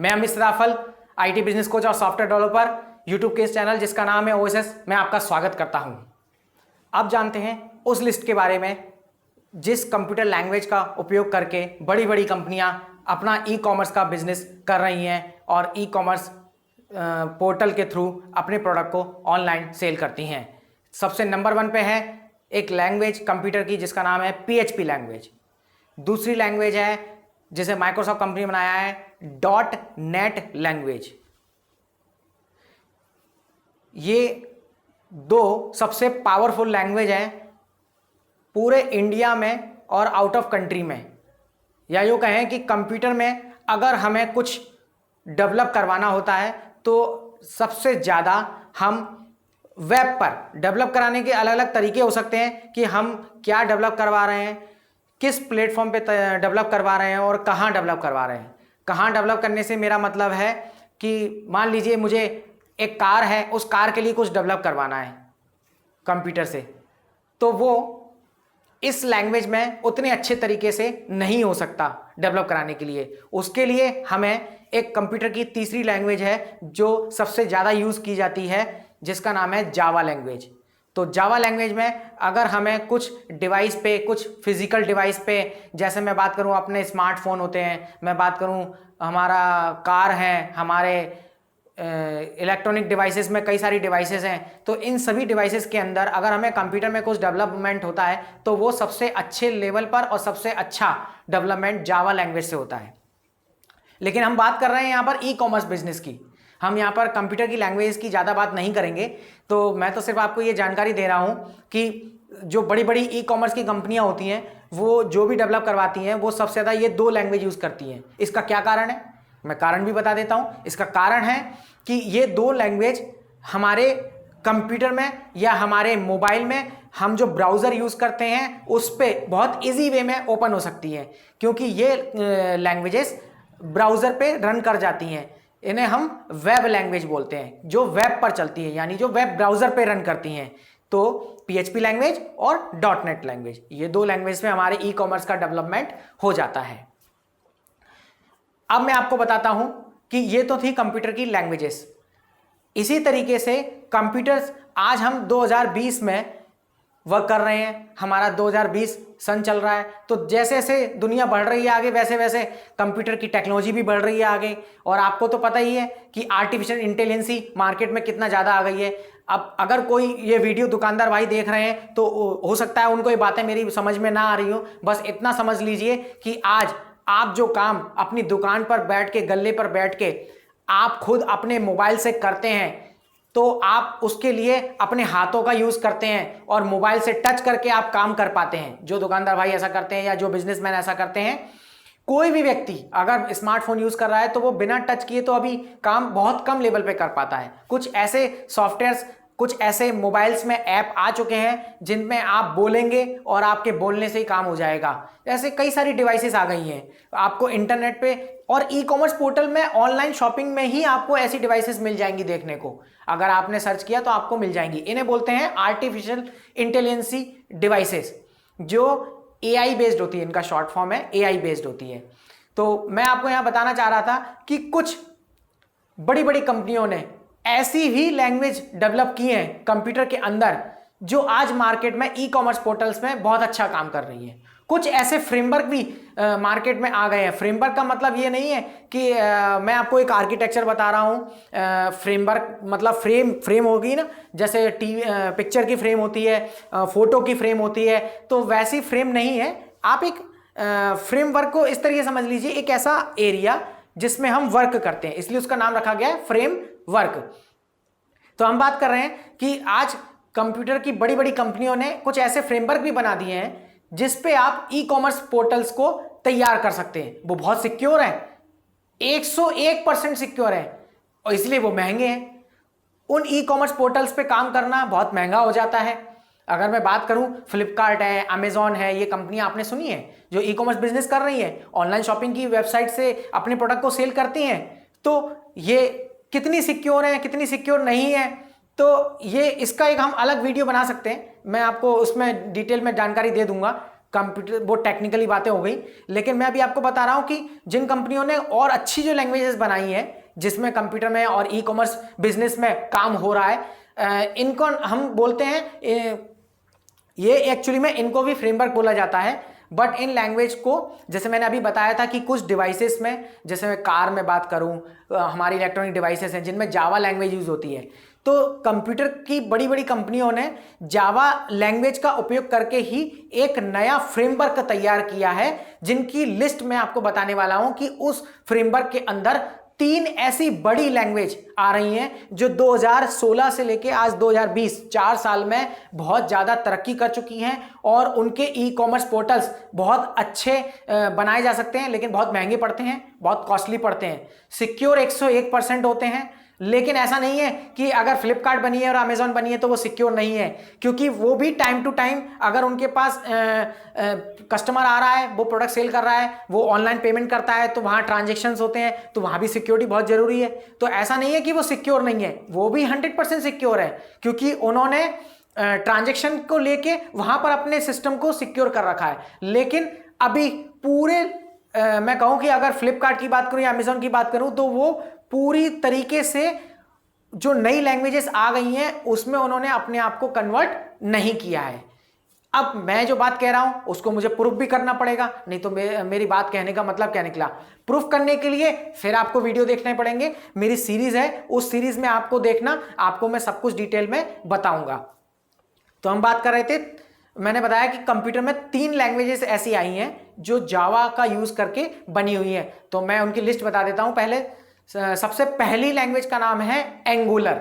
मैं Amit Sadafal, IT business coach और software developer, YouTube के इस चैनल जिसका नाम है ओएसएस में आपका स्वागत करता हूं। अब जानते हैं उस लिस्ट के बारे में जिस कंप्यूटर लैंग्वेज का उपयोग करके बड़ी बड़ी कंपनियां अपना ई कॉमर्स का बिजनेस कर रही हैं और ई कॉमर्स पोर्टल के थ्रू अपने प्रोडक्ट को ऑनलाइन सेल करती हैं। सबसे नंबर 1 पे है एक लैंग्वेज कंप्यूटर की जिसका नाम है PHP लैंग्वेज। दूसरी लैंग्वेज है जिसे माइक्रोसॉफ्ट कंपनी बनाया है .NET लैंग्वेज। ये दो सबसे पावरफुल लैंग्वेज हैं पूरे इंडिया में और आउट ऑफ कंट्री में। या यूँ कहें कि कंप्यूटर में अगर हमें कुछ डेवलप करवाना होता है तो सबसे ज़्यादा हम वेब पर डेवलप कराने के अलग अलग तरीके हो सकते हैं कि हम क्या डेवलप करवा रहे हैं, किस प्लेटफॉर्म पे डेवलप करवा रहे हैं और कहाँ डेवलप करवा रहे हैं। कहाँ डेवलप करने से मेरा मतलब है कि मान लीजिए मुझे एक कार है, उस कार के लिए कुछ डेवलप करवाना है कंप्यूटर से, तो वो इस लैंग्वेज में उतने अच्छे तरीके से नहीं हो सकता डेवलप कराने के लिए। उसके लिए हमें एक कंप्यूटर की तीसरी लैंग्वेज है जो सबसे ज़्यादा यूज़ की जाती है जिसका नाम है जावा लैंग्वेज। तो जावा लैंग्वेज में अगर हमें कुछ डिवाइस पे, कुछ फिजिकल डिवाइस पे, जैसे मैं बात करूं अपने स्मार्टफोन होते हैं, मैं बात करूं हमारा कार है, हमारे इलेक्ट्रॉनिक डिवाइसेस में कई सारी डिवाइसेस हैं, तो इन सभी डिवाइसेस के अंदर अगर हमें कंप्यूटर में कुछ डेवलपमेंट होता है तो वो सबसे अच्छे लेवल पर और सबसे अच्छा डेवलपमेंट जावा लैंग्वेज से होता है। लेकिन हम बात कर रहे हैं यहाँ पर ई कॉमर्स बिजनेस की, हम यहाँ पर कंप्यूटर की लैंग्वेज की ज़्यादा बात नहीं करेंगे। तो मैं तो सिर्फ आपको ये जानकारी दे रहा हूँ कि जो बड़ी बड़ी ई कॉमर्स की कंपनियाँ होती हैं वो जो भी डेवलप करवाती हैं वो सबसे ज़्यादा ये 2 लैंग्वेज यूज़ करती हैं। इसका क्या कारण है, मैं कारण भी बता देता हूँ। इसका कारण है कि ये 2 लैंग्वेज हमारे कंप्यूटर में या हमारे मोबाइल में हम जो ब्राउज़र यूज़ करते हैं उस पर बहुत ईजी वे में ओपन हो सकती हैं, क्योंकि ये लैंग्वेजेस ब्राउज़र पे रन कर जाती हैं। इन्हें हम वेब लैंग्वेज बोलते हैं, जो वेब पर चलती है, यानी जो वेब ब्राउज़र पे रन करती हैं। तो PHP लैंग्वेज और .NET लैंग्वेज, ये 2 लैंग्वेज में हमारे ई कॉमर्स का डेवलपमेंट हो जाता है। अब मैं आपको बताता हूं कि ये तो थी कंप्यूटर की लैंग्वेजेस। इसी तरीके से कंप्यूटर्स आज हम 2020 में वर्क कर रहे हैं, हमारा 2020 सन चल रहा है। तो जैसे जैसे दुनिया बढ़ रही है आगे, वैसे वैसे कंप्यूटर की टेक्नोलॉजी भी बढ़ रही है आगे। और आपको तो पता ही है कि आर्टिफिशियल इंटेलिजेंसी मार्केट में कितना ज़्यादा आ गई है। अब अगर कोई ये वीडियो दुकानदार भाई देख रहे हैं तो हो सकता है उनको ये बातें मेरी समझ में ना आ रही हो, बस इतना समझ लीजिए कि आज आप जो काम अपनी दुकान पर बैठ के, गल्ले पर बैठ के आप खुद अपने मोबाइल से करते हैं, तो आप उसके लिए अपने हाथों का यूज करते हैं और मोबाइल से टच करके आप काम कर पाते हैं। जो दुकानदार भाई ऐसा करते हैं या जो बिजनेसमैन ऐसा करते हैं, कोई भी व्यक्ति अगर स्मार्टफोन यूज कर रहा है तो वो बिना टच किए तो अभी काम बहुत कम लेवल पे कर पाता है। कुछ ऐसे सॉफ्टवेयर्स, कुछ ऐसे मोबाइल्स में ऐप आ चुके हैं जिनमें आप बोलेंगे और आपके बोलने से ही काम हो जाएगा। ऐसे कई सारी डिवाइसेस आ गई हैं आपको इंटरनेट पे, और ई कॉमर्स पोर्टल में ऑनलाइन शॉपिंग में ही आपको ऐसी डिवाइसेस मिल जाएंगी देखने को। अगर आपने सर्च किया तो आपको मिल जाएंगी। इन्हें बोलते हैं आर्टिफिशियल इंटेलिजेंसी डिवाइसेस, जो AI बेस्ड होती है। इनका शॉर्ट फॉर्म है AI बेस्ड होती है। तो मैं आपको यहां बताना चाह रहा था कि कुछ बड़ी बड़ी कंपनियों ने ऐसी ही लैंग्वेज डेवलप की है कंप्यूटर के अंदर जो आज मार्केट में ई कॉमर्स पोर्टल्स में बहुत अच्छा काम कर रही है। कुछ ऐसे फ्रेमवर्क भी मार्केट में आ गए हैं। फ्रेमवर्क का मतलब ये नहीं है कि मैं आपको एक आर्किटेक्चर बता रहा हूँ। फ्रेमवर्क मतलब फ्रेम होगी ना, जैसे टीवी पिक्चर की फ्रेम होती है, फोटो की फ्रेम होती है, तो वैसी फ्रेम नहीं है। आप एक फ्रेमवर्क को इस तरीके समझ लीजिए, एक ऐसा एरिया जिसमें हम वर्क करते हैं, इसलिए उसका नाम रखा गया है फ्रेमवर्क। तो हम बात कर रहे हैं कि आज कंप्यूटर की बड़ी बड़ी कंपनियों ने कुछ ऐसे फ्रेमवर्क भी बना दिए हैं जिस पे आप ई कॉमर्स पोर्टल्स को तैयार कर सकते हैं। वो बहुत सिक्योर है, 101% सिक्योर है, और इसलिए वो महंगे हैं। उन ई कॉमर्स पोर्टल्स पे काम करना बहुत महंगा हो जाता है। अगर मैं बात करूं, फ्लिपकार्ट है, अमेजॉन है, ये कंपनियां आपने सुनी है जो ई कॉमर्स बिजनेस कर रही है, ऑनलाइन शॉपिंग की वेबसाइट से अपने प्रोडक्ट को सेल करती हैं। तो ये कितनी सिक्योर है, कितनी सिक्योर नहीं है, तो ये इसका एक हम अलग वीडियो बना सकते हैं। मैं आपको उसमें डिटेल में जानकारी दे दूंगा। कंप्यूटर, वो टेक्निकली बातें हो गई, लेकिन मैं अभी आपको बता रहा हूं कि जिन कंपनियों ने और अच्छी जो लैंग्वेजेस बनाई है जिसमें कंप्यूटर में और ई कॉमर्स बिजनेस में काम हो रहा है, इनको हम बोलते हैं, ये एक्चुअली में इनको भी फ्रेमवर्क बोला जाता है। बट इन लैंग्वेज को, जैसे मैंने अभी बताया था कि कुछ डिवाइसेस में, जैसे मैं कार में बात करूं, हमारी इलेक्ट्रॉनिक डिवाइसेस हैं जिनमें जावा लैंग्वेज यूज होती है, तो कंप्यूटर की बड़ी बड़ी कंपनियों ने जावा लैंग्वेज का उपयोग करके ही एक नया फ्रेमवर्क तैयार किया है, जिनकी लिस्ट मैं आपको बताने वाला हूं कि उस फ्रेमवर्क के अंदर 3 ऐसी बड़ी लैंग्वेज आ रही हैं जो 2016 से लेके आज 2020 4 साल में बहुत ज़्यादा तरक्की कर चुकी हैं और उनके ई कॉमर्स पोर्टल्स बहुत अच्छे बनाए जा सकते हैं, लेकिन बहुत महंगे पड़ते हैं, बहुत कॉस्टली पड़ते हैं। सिक्योर 101% होते हैं, लेकिन ऐसा नहीं है कि अगर फ्लिपकार्ट बनी है और अमेजॉन बनी है तो वो सिक्योर नहीं है, क्योंकि वो भी टाइम टू टाइम अगर उनके पास कस्टमर आ रहा है, वो प्रोडक्ट सेल कर रहा है, वो ऑनलाइन पेमेंट करता है, तो वहाँ ट्रांजेक्शन्स होते हैं, तो वहाँ भी सिक्योरिटी बहुत जरूरी है। तो ऐसा नहीं है कि वो सिक्योर नहीं है, वो भी 100% सिक्योर है, क्योंकि उन्होंने ट्रांजेक्शन को लेके वहाँ पर अपने सिस्टम को सिक्योर कर रखा है। लेकिन अभी पूरे मैं कहूँ कि अगर फ्लिपकार्ट की बात करूँ या अमेजॉन की बात करूँ, तो वो पूरी तरीके से जो नई लैंग्वेजेस आ गई हैं उसमें उन्होंने अपने आप को कन्वर्ट नहीं किया है। अब मैं जो बात कह रहा हूं उसको मुझे प्रूफ भी करना पड़ेगा, नहीं तो मेरी बात कहने का मतलब क्या निकला। प्रूफ करने के लिए फिर आपको वीडियो देखने पड़ेंगे, मेरी सीरीज है, उस सीरीज में आपको देखना, आपको मैं सब कुछ डिटेल में बताऊंगा। तो हम बात कर रहे थे, मैंने बताया कि कंप्यूटर में 3 लैंग्वेजेस ऐसी आई हैं जो जावा का यूज करके बनी हुई है, तो मैं उनकी लिस्ट बता देता हूं। पहले सबसे पहली लैंग्वेज का नाम है एंगुलर।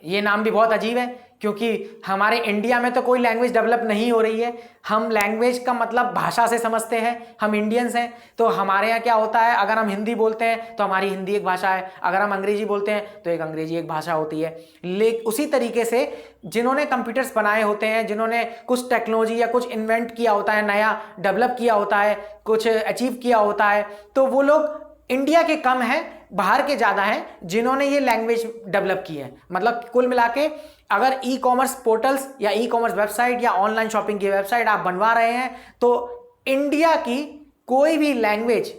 ये नाम भी बहुत अजीब है, क्योंकि हमारे इंडिया में तो कोई लैंग्वेज डेवलप नहीं हो रही है। हम लैंग्वेज का मतलब भाषा से समझते हैं, हम इंडियंस हैं, तो हमारे यहाँ क्या होता है, अगर हम हिंदी बोलते हैं तो हमारी हिंदी एक भाषा है, अगर हम अंग्रेजी बोलते हैं तो एक अंग्रेजी एक भाषा होती है। लेकिन उसी तरीके से जिन्होंने कंप्यूटर्स बनाए होते हैं, जिन्होंने कुछ टेक्नोलॉजी या कुछ इन्वेंट किया होता है, नया डेवलप किया होता है, कुछ अचीव किया होता है, तो वो लोग इंडिया के कम हैं, बाहर के ज्यादा हैं जिन्होंने ये लैंग्वेज डेवलप की है। मतलब कुल मिला के अगर ई कॉमर्स पोर्टल्स या ई कॉमर्स वेबसाइट या ऑनलाइन शॉपिंग की वेबसाइट आप बनवा रहे हैं, तो इंडिया की कोई भी लैंग्वेज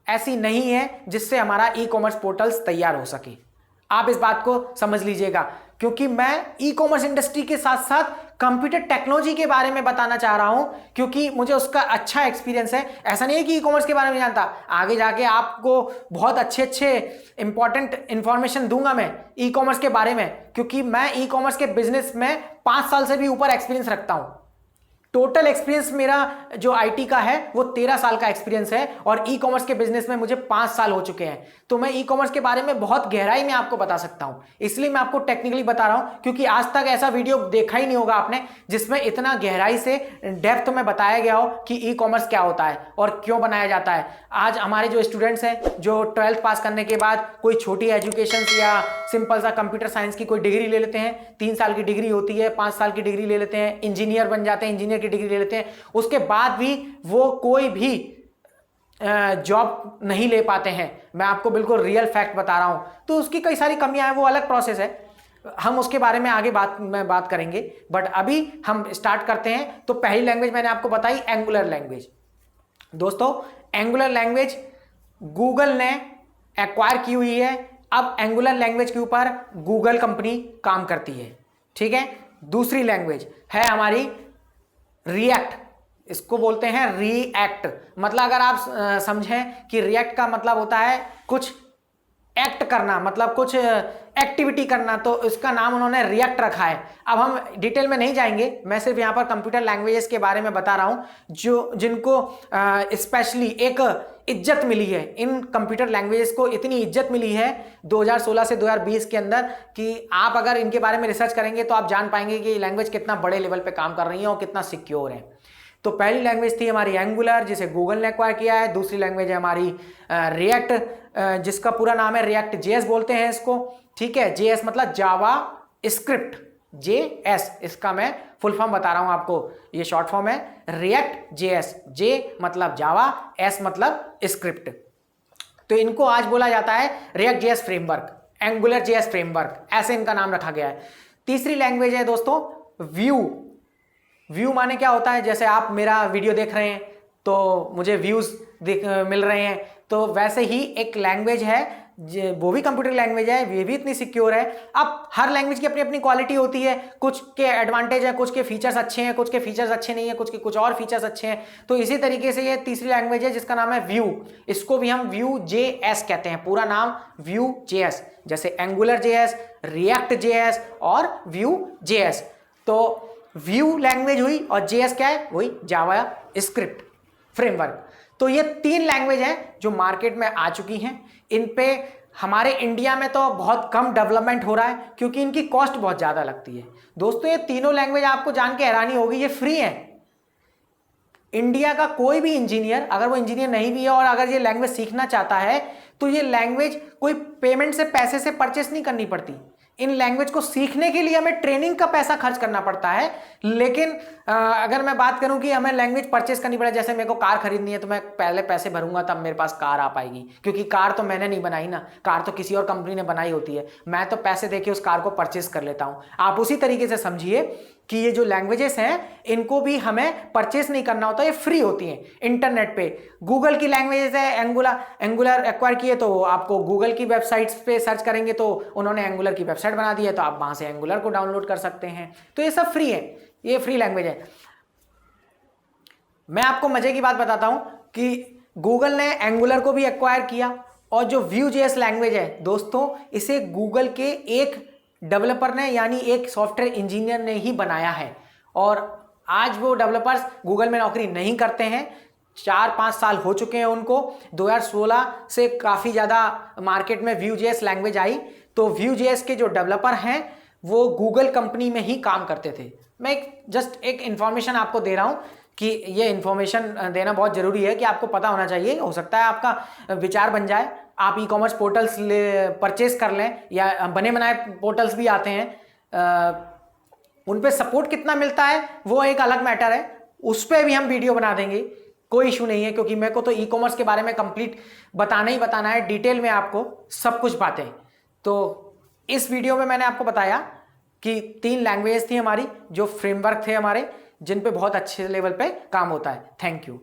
ऐसी नहीं है जिससे हमारा ई कॉमर्स पोर्टल्स तैयार हो सके। आप इस बात को समझ लीजिएगा, क्योंकि मैं ई कॉमर्स इंडस्ट्री के साथ साथ कंप्यूटर टेक्नोलॉजी के बारे में बताना चाह रहा हूं, क्योंकि मुझे उसका अच्छा एक्सपीरियंस है। ऐसा नहीं है कि ई कॉमर्स के बारे में जानता, आगे जाके आपको बहुत अच्छे इंपॉर्टेंट इंफॉर्मेशन दूंगा मैं ई कॉमर्स के बारे में, क्योंकि मैं ई कॉमर्स के बिजनेस में 5 साल से भी ऊपर एक्सपीरियंस रखता हूं। टोटल एक्सपीरियंस मेरा जो आईटी का है वो 13 साल का एक्सपीरियंस है, और ई कॉमर्स के बिजनेस में मुझे 5 साल हो चुके हैं। तो मैं ई कॉमर्स के बारे में बहुत गहराई में आपको बता सकता हूं, इसलिए मैं आपको टेक्निकली बता रहा हूं, क्योंकि आज तक ऐसा वीडियो देखा ही नहीं होगा आपने जिसमें इतना गहराई से डेप्थ में बताया गया हो कि ई कॉमर्स क्या होता है और क्यों बनाया जाता है। आज हमारे जो स्टूडेंट्स हैं जो 12th पास करने के बाद कोई छोटी एजुकेशन या सिंपल सा कंप्यूटर साइंस की कोई डिग्री ले लेते हैं, 3 साल की डिग्री होती है, 5 साल की डिग्री ले लेते हैं, इंजीनियर बन जाते हैं, इंजीनियर की डिग्री ले लेते हैं, उसके बाद भी वो कोई भी जॉब नहीं ले पाते हैं। मैं आपको बिल्कुल रियल फैक्ट बता रहा हूं, तो उसकी कई सारी कमियां हैं, वो अलग प्रोसेस है, हम उसके बारे में आगे बात करेंगे। बट अभी हम स्टार्ट करते हैं। तो पहली लैंग्वेज मैंने आपको बताई एंगुलर लैंग्वेज। दोस्तों, एंगुलर लैंग्वेज गूगल ने एक्वायर की हुई है। अब एंगुलर लैंग्वेज के ऊपर गूगल कंपनी काम करती है, ठीक है। दूसरी लैंग्वेज है हमारी रिएक्ट, इसको बोलते हैं रिएक्ट। मतलब अगर आप समझें कि रिएक्ट का मतलब होता है कुछ एक्ट करना, मतलब कुछ एक्टिविटी करना, तो इसका नाम उन्होंने रिएक्ट रखा है। अब हम डिटेल में नहीं जाएंगे, मैं सिर्फ यहाँ पर कंप्यूटर लैंग्वेजेस के बारे में बता रहा हूँ जो जिनको स्पेशली एक इज्जत मिली है। इन कंप्यूटर लैंग्वेजेस को इतनी इज्जत मिली है 2016 से 2020 के अंदर कि आप अगर इनके बारे में रिसर्च करेंगे तो आप जान पाएंगे कि ये लैंग्वेज कितना बड़े लेवल पे काम कर रही है और कितना सिक्योर है। तो पहली लैंग्वेज थी हमारी एंगुलर, जिसे गूगल ने एक्वायर किया है। दूसरी लैंग्वेज है हमारी रिएक्ट, जिसका पूरा नाम है रिएक्ट जेएस बोलते हैं इसको, ठीक है। जेएस मतलब जावा स्क्रिप्ट, जेएस इसका मैं फुल फॉर्म बता रहा हूं आपको, ये शॉर्ट फॉर्म है रिएक्ट जेएस। जे मतलब जावा, एस मतलब स्क्रिप्ट। तो इनको आज बोला जाता है react JS framework, angular JS framework, ऐसे इनका नाम रखा गया है। तीसरी लैंग्वेज है दोस्तों व्यू। व्यू माने क्या होता है, जैसे आप मेरा वीडियो देख रहे हैं तो मुझे व्यूज मिल रहे हैं, तो वैसे ही एक लैंग्वेज है वो भी कंप्यूटर लैंग्वेज है, ये भी इतनी सिक्योर है। अब हर लैंग्वेज की अपनी अपनी क्वालिटी होती है, कुछ के एडवांटेज है, कुछ के फीचर्स अच्छे हैं, कुछ के फीचर्स अच्छे नहीं है, कुछ के कुछ और फीचर्स अच्छे हैं। तो इसी तरीके से ये तीसरी लैंग्वेज है जिसका नाम है व्यू, इसको भी हम व्यू JS कहते हैं, पूरा नाम व्यू JS, जैसे एंगुलर JS, रिएक्ट JS और व्यू JS। तो व्यू लैंग्वेज हुई और JS क्या है, वही जावा स्क्रिप्ट फ्रेमवर्क। तो ये 3 लैंग्वेज हैं जो मार्केट में आ चुकी हैं। इन पे हमारे इंडिया में तो बहुत कम डेवलपमेंट हो रहा है क्योंकि इनकी कॉस्ट बहुत ज़्यादा लगती है। दोस्तों ये तीनों लैंग्वेज आपको जान के हैरानी होगी, ये फ्री है। इंडिया का कोई भी इंजीनियर, अगर वो इंजीनियर नहीं भी है और अगर ये लैंग्वेज सीखना चाहता है तो ये लैंग्वेज कोई पेमेंट से, पैसे से परचेस नहीं करनी पड़ती। इन लैंग्वेज को सीखने के लिए हमें ट्रेनिंग का पैसा खर्च करना पड़ता है, लेकिन अगर मैं बात करूं कि हमें लैंग्वेज परचेस करनी पड़े, जैसे मेरे को कार खरीदनी है तो मैं पहले पैसे भरूंगा तब मेरे पास कार आ पाएगी, क्योंकि कार तो मैंने नहीं बनाई ना, कार तो किसी और कंपनी ने बनाई होती है, मैं तो पैसे देके उस कार को परचेस कर लेता हूं। आप उसी तरीके से समझिए कि ये जो लैंग्वेजेस हैं इनको भी हमें परचेस नहीं करना होता, ये फ्री होती हैं इंटरनेट पे। गूगल की लैंग्वेजेस है, एंगुलर एक्वायर किए तो आपको गूगल की वेबसाइट्स पे सर्च करेंगे तो उन्होंने एंगुलर की वेबसाइट बना दी है, तो आप वहां से एंगुलर को डाउनलोड कर सकते हैं। तो ये सब फ्री है, ये फ्री लैंग्वेज है। मैं आपको मजे की बात बताता हूं कि गूगल ने एंगुलर को भी एक्वायर किया, और जो Vue.js लैंग्वेज है दोस्तों, इसे गूगल के एक डेवलपर ने, यानी एक सॉफ्टवेयर इंजीनियर ने ही बनाया है, और आज वो डेवलपर्स गूगल में नौकरी नहीं करते हैं। 4-5 साल हो चुके हैं उनको। 2016 से काफ़ी ज़्यादा मार्केट में Vue.js लैंग्वेज आई, तो Vue.js के जो डेवलपर हैं वो गूगल कंपनी में ही काम करते थे। मैं जस्ट एक इन्फॉर्मेशन आपको दे रहा हूँ कि ये इन्फॉर्मेशन देना बहुत ज़रूरी है कि आपको पता होना चाहिए, हो सकता है आपका विचार बन जाए, आप ई-कॉमर्स पोर्टल्स परचेस कर लें, या बने बनाए पोर्टल्स भी आते हैं, उन पे सपोर्ट कितना मिलता है वो एक अलग मैटर है, उस पर भी हम वीडियो बना देंगे, कोई इशू नहीं है, क्योंकि मेरे को तो ई-कॉमर्स के बारे में कंप्लीट बताना ही बताना है, डिटेल में आपको सब कुछ बातें। तो इस वीडियो में मैंने आपको बताया कि 3 लैंग्वेज थी हमारी, जो फ्रेमवर्क थे हमारे, जिन पे बहुत अच्छे लेवल पे काम होता है। Thank you.